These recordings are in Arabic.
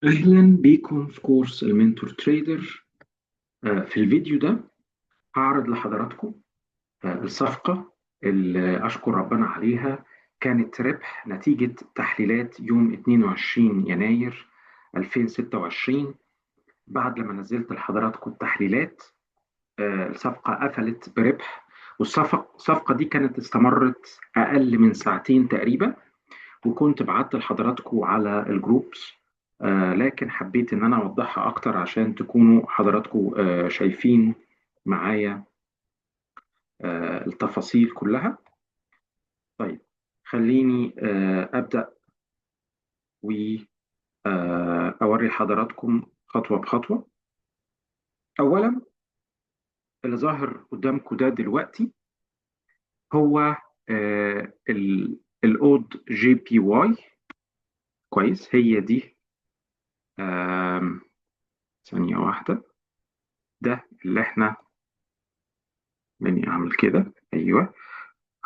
أهلا بيكم في كورس المنتور تريدر. في الفيديو ده هعرض لحضراتكم الصفقة اللي أشكر ربنا عليها. كانت ربح نتيجة تحليلات يوم 22 يناير 2026. بعد لما نزلت لحضراتكم التحليلات، الصفقة قفلت بربح. والصفقة دي كانت استمرت أقل من ساعتين تقريبا، وكنت بعت لحضراتكم على الجروبس. لكن حبيت ان انا اوضحها اكتر عشان تكونوا حضراتكم شايفين معايا التفاصيل كلها. طيب، خليني ابدا واوري حضراتكم خطوه بخطوه. اولا، اللي ظاهر قدامكم ده دلوقتي هو الاود جي بي واي. كويس، هي دي. آم، ثانيه واحده. ده اللي احنا بنعمل كده. ايوه،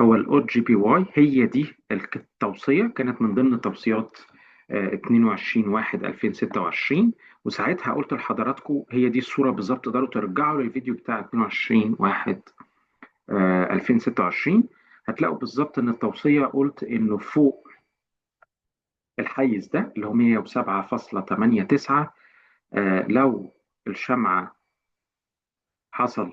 هو الاو جي بي واي. هي دي التوصيه، كانت من ضمن توصيات 22 1 2026. وساعتها قلت لحضراتكم هي دي الصوره بالظبط. تقدروا ترجعوا للفيديو بتاع 22 1 2026، هتلاقوا بالظبط ان التوصيه قلت انه فوق الحيز ده اللي هو 107.89، لو الشمعه حصل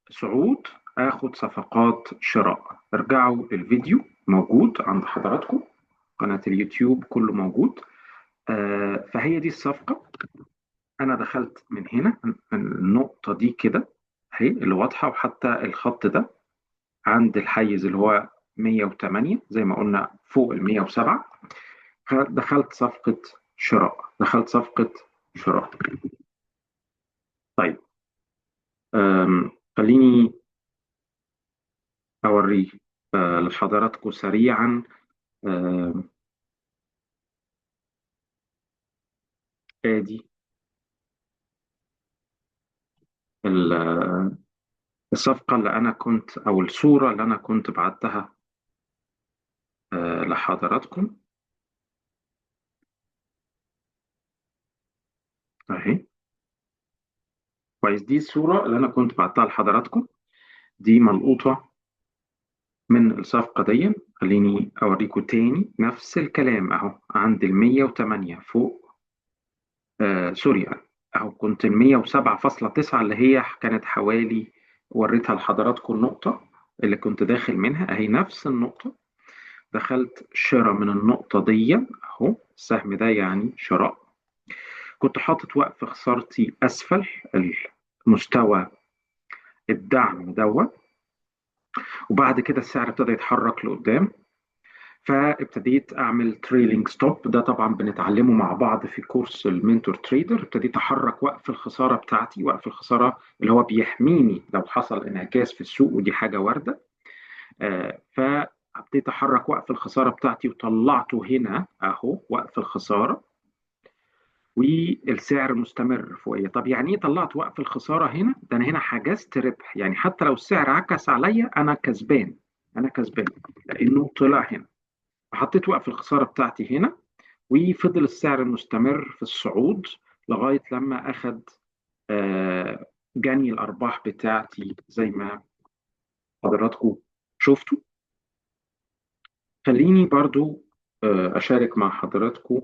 صعود اخد صفقات شراء. ارجعوا للفيديو، موجود عند حضراتكم، قناة اليوتيوب كله موجود. فهي دي الصفقة. انا دخلت من هنا، النقطة دي كده اهي اللي واضحة، وحتى الخط ده عند الحيز اللي هو 108 زي ما قلنا فوق ال 107. دخلت صفقة شراء، دخلت صفقة شراء. طيب، خليني أوريه لحضراتكم سريعا. آم، ادي ال- الصفقة اللي أنا كنت، أو الصورة اللي أنا كنت بعتها لحضراتكم أهي. كويس، دي الصورة اللي أنا كنت بعتها لحضراتكم، دي ملقوطة من الصفقة دي. خليني أوريكم تاني نفس الكلام أهو عند ال 108 فوق. سوري، أهو كنت ال 107.9 اللي هي كانت حوالي، وريتها لحضراتكم النقطة اللي كنت داخل منها أهي نفس النقطة. دخلت شراء من النقطة دي أهو، السهم ده يعني شراء. كنت حاطط وقف خسارتي أسفل المستوى الدعم دوت. وبعد كده السعر ابتدى يتحرك لقدام، فابتديت اعمل تريلينج ستوب. ده طبعا بنتعلمه مع بعض في كورس المنتور تريدر. ابتديت احرك وقف الخساره بتاعتي، وقف الخساره اللي هو بيحميني لو حصل انعكاس في السوق، ودي حاجه وارده. فابتديت احرك وقف الخساره بتاعتي وطلعته هنا اهو وقف الخساره، والسعر مستمر فوقيه. طب يعني ايه طلعت وقف الخساره هنا؟ ده انا هنا حجزت ربح، يعني حتى لو السعر عكس عليا انا كسبان. انا كسبان لانه طلع هنا. حطيت وقف الخساره بتاعتي هنا، وفضل السعر مستمر في الصعود لغايه لما اخد جني الارباح بتاعتي زي ما حضراتكم شفتوا. خليني برضو اشارك مع حضراتكم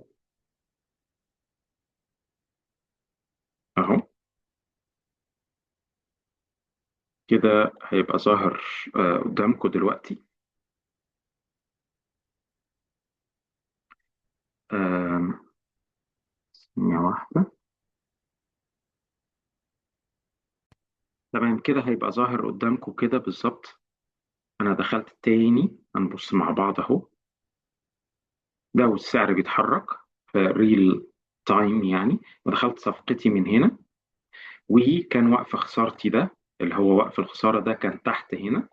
اهو كده هيبقى ظاهر قدامكم دلوقتي. آم، ثانية واحدة. تمام، كده هيبقى ظاهر قدامكم كده بالظبط. أنا دخلت تاني، هنبص مع بعض أهو. ده والسعر بيتحرك في ريل تايم يعني. ودخلت صفقتي من هنا، وكان وقف خسارتي ده اللي هو وقف الخسارة ده كان تحت هنا.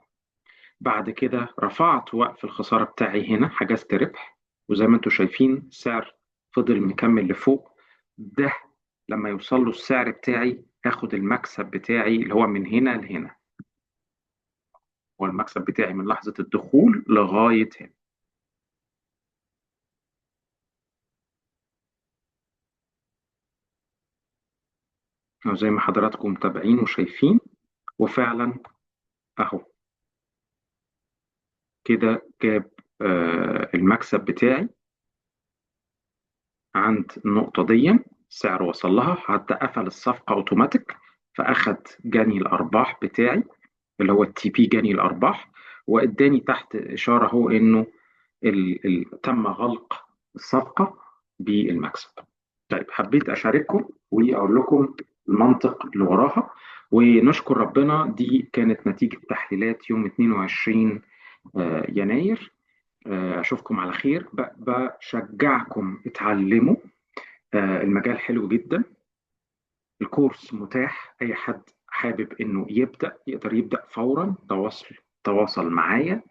بعد كده رفعت وقف الخسارة بتاعي هنا، حجزت ربح. وزي ما انتم شايفين السعر فضل مكمل لفوق. ده لما يوصل له السعر بتاعي هاخد المكسب بتاعي اللي هو من هنا لهنا. هو المكسب بتاعي من لحظة الدخول لغاية هنا. وزي ما حضراتكم متابعين وشايفين، وفعلا اهو كده جاب المكسب بتاعي عند النقطة دي. السعر وصل لها حتى قفل الصفقة اوتوماتيك، فأخد جني الأرباح بتاعي اللي هو التي بي جني الأرباح، واداني تحت إشارة هو إنه تم غلق الصفقة بالمكسب. طيب حبيت أشارككم وأقول لكم المنطق اللي وراها، ونشكر ربنا دي كانت نتيجة تحليلات يوم 22 يناير. أشوفكم على خير. بشجعكم اتعلموا، المجال حلو جدا. الكورس متاح، أي حد حابب إنه يبدأ يقدر يبدأ فورا. تواصل معايا.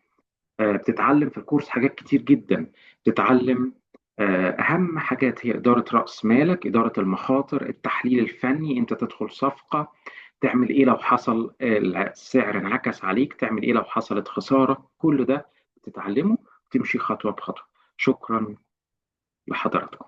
بتتعلم في الكورس حاجات كتير جدا. بتتعلم أهم حاجات هي إدارة رأس مالك، إدارة المخاطر، التحليل الفني، أنت تدخل صفقة تعمل إيه لو حصل السعر انعكس عليك، تعمل إيه لو حصلت خسارة. كل ده بتتعلمه، تمشي خطوة بخطوة. شكرا لحضراتكم.